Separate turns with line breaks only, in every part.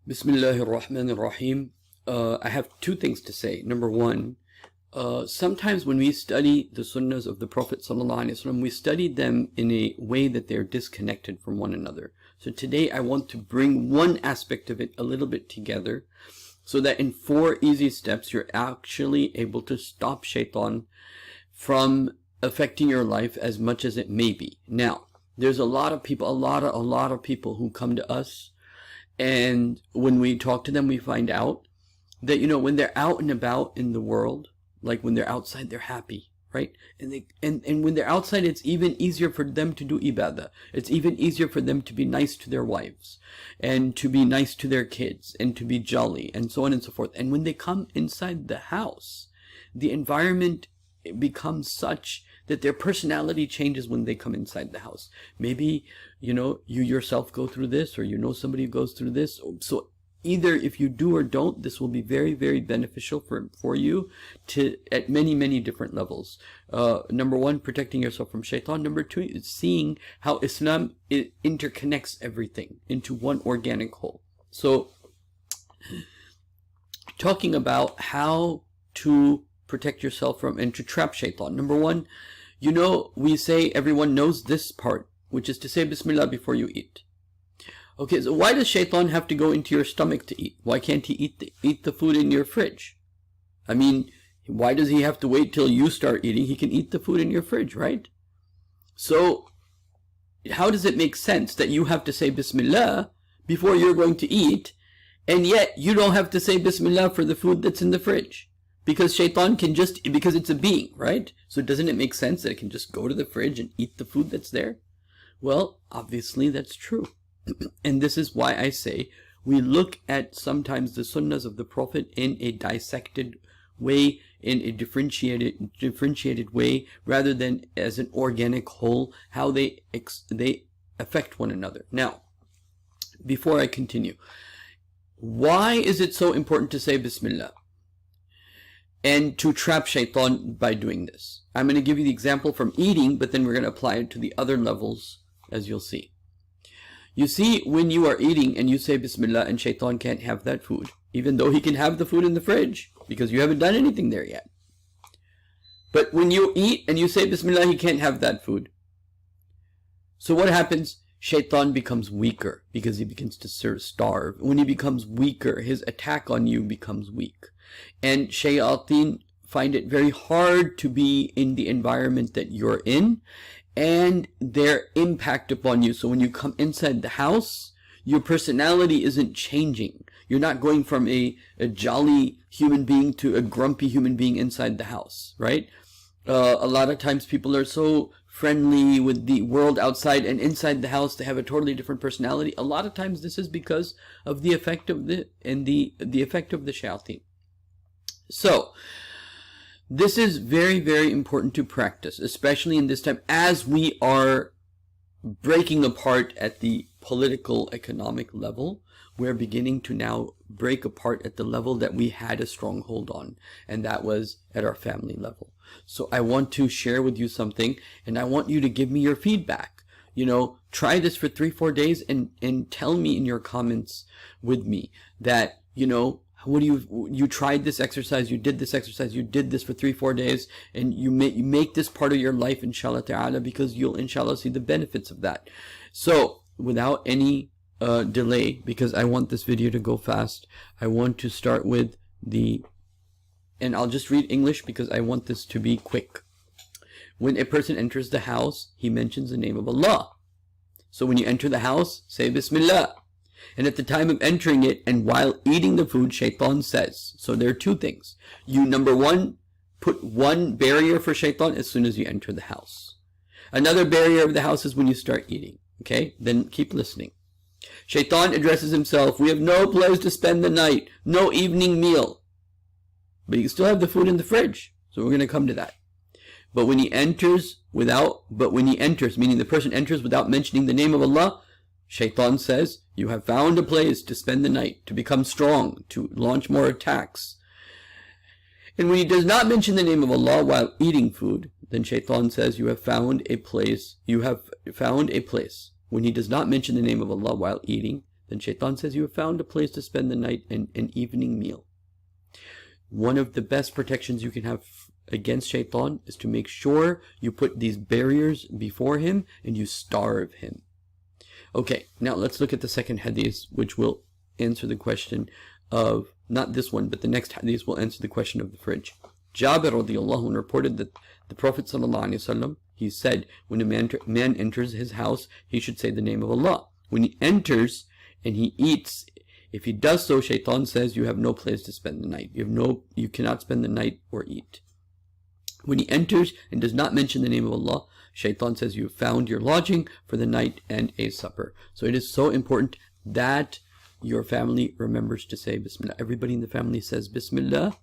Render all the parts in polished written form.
Bismillah ar-Rahman ar-Rahim. I have two things to say. Number one, sometimes when we study the Sunnahs of the Prophet ﷺ, we study them in a way that they're disconnected from one another. So today I want to bring one aspect of it a little bit together so that in 4 easy steps you're actually able to stop Shaytan from affecting your life as much as it may be. Now, there's a lot of people, a lot of people who come to us, and when we talk to them, we find out that, when they're out and about in the world, like when they're outside, they're happy, right? And when they're outside, it's even easier for them to do ibadah. It's even easier for them to be nice to their wives and to be nice to their kids and to be jolly and so on and so forth. And when they come inside the house, the environment becomes such that their personality changes when they come inside the house. Maybe, you yourself go through this, or somebody who goes through this. So either if you do or don't, this will be very, very beneficial for you at many different levels. Number one, protecting yourself from Shaytan. Number two is seeing how Islam interconnects everything into one organic whole. So talking about how to protect yourself from and to trap Shaytan. Number one, we say everyone knows this part, which is to say Bismillah before you eat. Okay, so why does Shaytan have to go into your stomach to eat? Why can't he eat the food in your fridge? I mean, why does he have to wait till you start eating? He can eat the food in your fridge, right? So how does it make sense that you have to say Bismillah before you're going to eat, and yet you don't have to say Bismillah for the food that's in the fridge? Because Shaytan can because it's a being, right? So doesn't it make sense that it can just go to the fridge and eat the food that's there? Well, obviously that's true. And this is why I say we look at sometimes the Sunnahs of the Prophet in a dissected way, in a differentiated way, rather than as an organic whole, how they affect one another. Now, before I continue, why is it so important to say Bismillah and to trap Shaytan by doing this? I'm going to give you the example from eating, but then we're going to apply it to the other levels, as you'll see. You see, when you are eating and you say Bismillah, and Shaytan can't have that food, even though he can have the food in the fridge, because you haven't done anything there yet. But when you eat and you say Bismillah, he can't have that food. So what happens? Shaytan becomes weaker because he begins to starve. When he becomes weaker, his attack on you becomes weak. And Shayateen find it very hard to be in the environment that you're in, and their impact upon you. So when you come inside the house, your personality isn't changing. You're not going from a jolly human being to a grumpy human being inside the house, right? A lot of times people are so friendly with the world outside, and inside the house they have a totally different personality. A lot of times this is because of the effect of the effect of the shayateen. So this is very, very important to practice, especially in this time as we are breaking apart at the political, economic level. We're beginning to now break apart at the level that we had a stronghold on, and that was at our family level. So I want to share with you something, and I want you to give me your feedback. Try this for 3-4 days and tell me in your comments with me that, what do you tried this exercise, you did this exercise, you did this for 3-4 days, and you make this part of your life, inshallah ta'ala, because you'll inshallah see the benefits of that. So without any delay, because I want this video to go fast, I want to start with and I'll just read English because I want this to be quick. When a person enters the house, he mentions the name of Allah. So when you enter the house, say Bismillah. And at the time of entering it and while eating the food, Shaytan says. So there are 2 things. You, number one, put one barrier for Shaytan as soon as you enter the house. Another barrier of the house is when you start eating. Okay? Then keep listening. Shaytan addresses himself. We have no place to spend the night. No evening meal. But you still have the food in the fridge. So we're going to come to that. But when he enters, meaning the person enters without mentioning the name of Allah, Shaytan says, you have found a place to spend the night, to become strong, to launch more attacks. And when he does not mention the name of Allah while eating food, then Shaytan says, you have found a place. When he does not mention the name of Allah while eating, then Shaytan says you have found a place to spend the night and an evening meal. One of the best protections you can have against Shaytan is to make sure you put these barriers before him and you starve him. Okay, now let's look at the second hadith, which will answer the question of, not this one, but the next hadith will answer the question of the fridge. Jabir radiallahu anhu reported that the Prophet sallallahu alaihi wasallam, he said, when a man enters his house, he should say the name of Allah. When he enters and he eats, if he does so, Shaytan says you have no place to spend the night. You cannot spend the night or eat. When he enters and does not mention the name of Allah, Shaytan says you have found your lodging for the night and a supper. So it is so important that your family remembers to say Bismillah. Everybody in the family says Bismillah.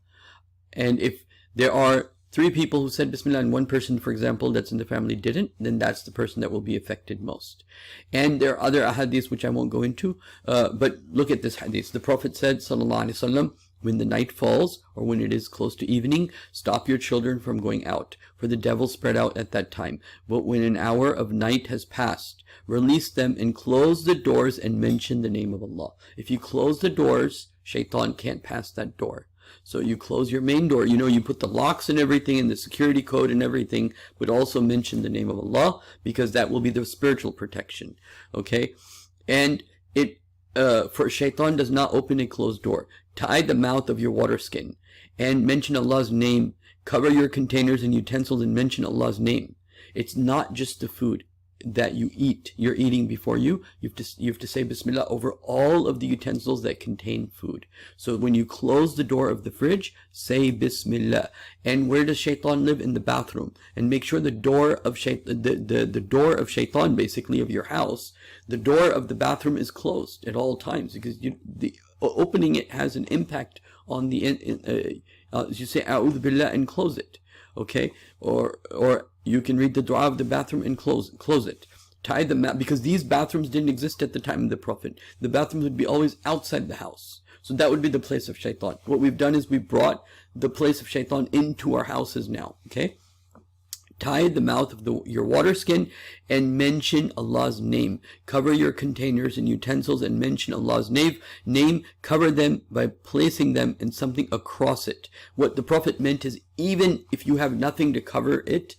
And if there are 3 people who said Bismillah and 1 person, for example, that's in the family didn't, then that's the person that will be affected most. And there are other hadiths which I won't go into, but look at this hadith. The Prophet said, sallallahu alaihi wasallam, when the night falls or when it is close to evening, stop your children from going out, for the devil spread out at that time. But when an hour of night has passed, release them and close the doors and mention the name of Allah. If you close the doors, Shaytan can't pass that door. So you close your main door, you put the locks and everything and the security code and everything, but also mention the name of Allah, because that will be the spiritual protection. Okay? And for Shaytan does not open a closed door. Tie the mouth of your water skin and mention Allah's name. Cover your containers and utensils and mention Allah's name. It's not just the food that you're eating before you have to say Bismillah over all of the utensils that contain food. So when you close the door of the fridge, say Bismillah. And where does Shaytan live? In the bathroom. And make sure the door of the door of Shaytan, basically of your house, the door of the bathroom is closed at all times, because the opening it has an impact on the you say A'udhu Billah and close it. Okay, or you can read the dua of the bathroom and close it. Tie the mat, because these bathrooms didn't exist at the time of the Prophet. The bathrooms would be always outside the house. So that would be the place of Shaytan. What we've done is we brought the place of Shaytan into our houses now. Okay? Tie the mouth of your water skin and mention Allah's name. Cover your containers and utensils and mention Allah's name. Cover them by placing them in something across it. What the Prophet meant is, even if you have nothing to cover it,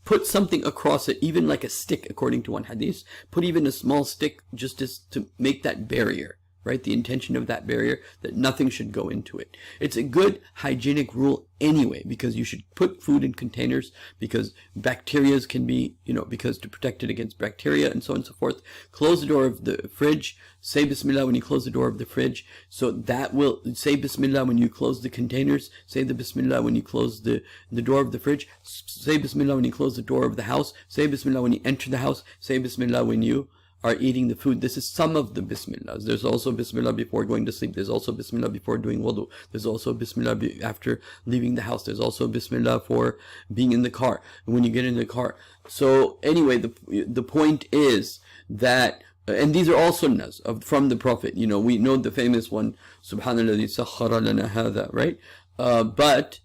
put something across it, even like a stick, according to one hadith. Put even a small stick just to make that barrier. Right? The intention of that barrier, that nothing should go into it. It's a good hygienic rule anyway, because you should put food in containers, because bacteria can be, because to protect it against bacteria and so on and so forth. Close the door of the fridge. Say Bismillah when you close the door of the fridge. So that will, say Bismillah when you close the containers. Say the Bismillah when you close the door of the fridge. Say Bismillah when you close the door of the house. Say Bismillah when you enter the house. Say Bismillah when you are eating the food. This is some of the Bismillahs. There's also Bismillah before going to sleep. There's also Bismillah before doing wudu. There's also Bismillah after leaving the house. There's also Bismillah for being in the car, when you get in the car. So anyway, the point is that, and these are all sunnahs from the Prophet. We know the famous one, Subhanalladhi sakhara lana hadha, right? But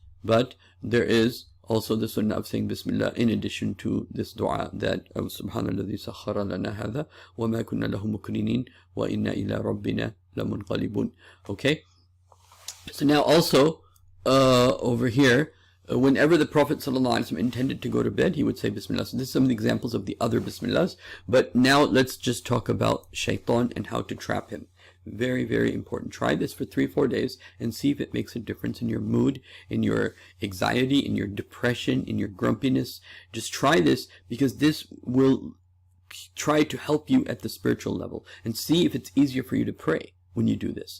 there is also the sunnah of saying Bismillah in addition to this dua that Subhanalladhi sakhara lana hadha wa ma kunna lahu mukrinin wa inna ila rabbina lamunqalibun. Okay? So now also over here, whenever the Prophet ﷺ intended to go to bed, he would say Bismillah. So this is some of the examples of the other Bismillahs. But now let's just talk about Shaytan and how to trap him. Very, very important. Try this for 3-4 days and see if it makes a difference in your mood, in your anxiety, in your depression, in your grumpiness. Just try this, because this will try to help you at the spiritual level, and see if it's easier for you to pray when you do this.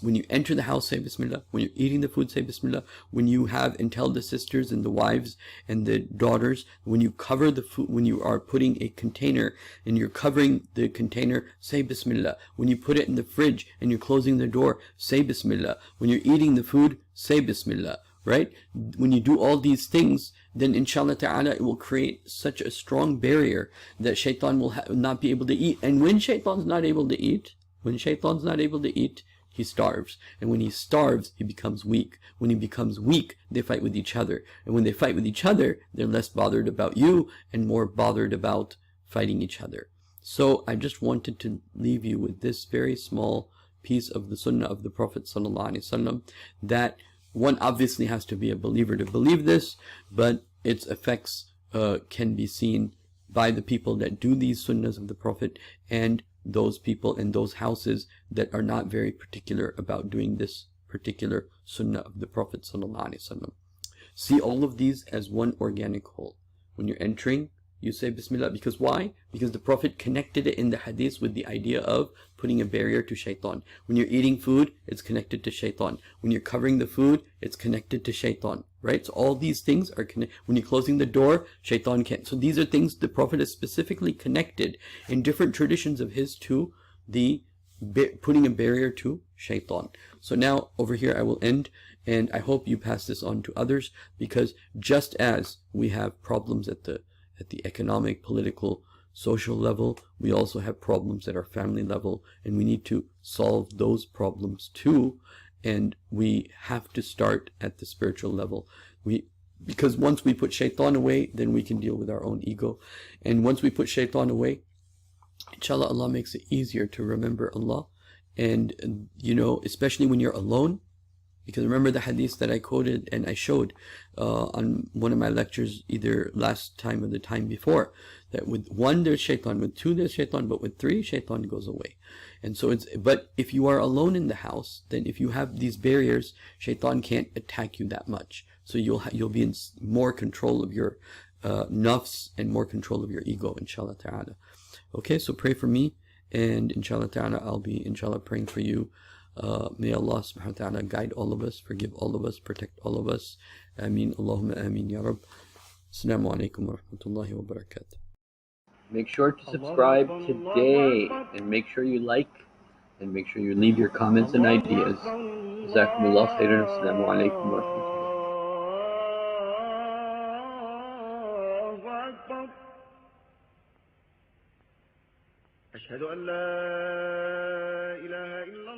When you enter the house, say Bismillah. When you're eating the food, say Bismillah. When you have, and tell the sisters and the wives and the daughters, when you cover the food, when you are putting a container and you're covering the container, say Bismillah. When you put it in the fridge and you're closing the door, say Bismillah. When you're eating the food, say Bismillah. Right? When you do all these things, then inshallah ta'ala it will create such a strong barrier that Shaytan will not be able to eat. And when Shaytan's not able to eat, he starves. And when he starves, he becomes weak. When he becomes weak, they fight with each other. And when they fight with each other, they're less bothered about you and more bothered about fighting each other. So I just wanted to leave you with this very small piece of the Sunnah of the Prophet ﷺ, that one obviously has to be a believer to believe this, but its effects can be seen by the people that do these Sunnahs of the Prophet, and those people in those houses that are not very particular about doing this particular Sunnah of the Prophet ﷺ. See all of these as one organic whole. When you're entering, you say Bismillah. Because why? Because the Prophet connected it in the hadith with the idea of putting a barrier to Shaytan. When you're eating food, it's connected to Shaytan. When you're covering the food, it's connected to Shaytan. Right? So all these things are connected. When you're closing the door, Shaytan can't. So these are things the Prophet has specifically connected in different traditions of his to the putting a barrier to Shaytan. So now over here I will end, and I hope you pass this on to others, because just as we have problems at the economic, political, social level, we also have problems at our family level, and we need to solve those problems too. And we have to start at the spiritual level. Because once we put Shaitan away, then we can deal with our own ego. And once we put Shaitan away, inshallah, Allah makes it easier to remember Allah. And especially when you're alone. Because remember the hadith that I quoted and I showed on one of my lectures, either last time or the time before, that with one there's Shaitan, with two there's Shaitan, but with three Shaitan goes away. And so but if you are alone in the house, then if you have these barriers, Shaitan can't attack you that much. So you'll be in more control of your nafs and more control of your ego, inshallah ta'ala. Okay, so pray for me, and inshallah ta'ala I'll be inshallah praying for you. May Allah subhanahu wa ta'ala guide all of us, forgive all of us, protect all of us. Ameen. Allahumma ameen ya Rabb. Assalamu alaikum wa rahmatullahi wa barakatuh. Make sure to subscribe today, and make sure you like, and make sure you leave your comments and ideas. Jazakumullah khairan. Assalamu alaikum wa rahmatullah.
أشهد أن لا إله إلا الله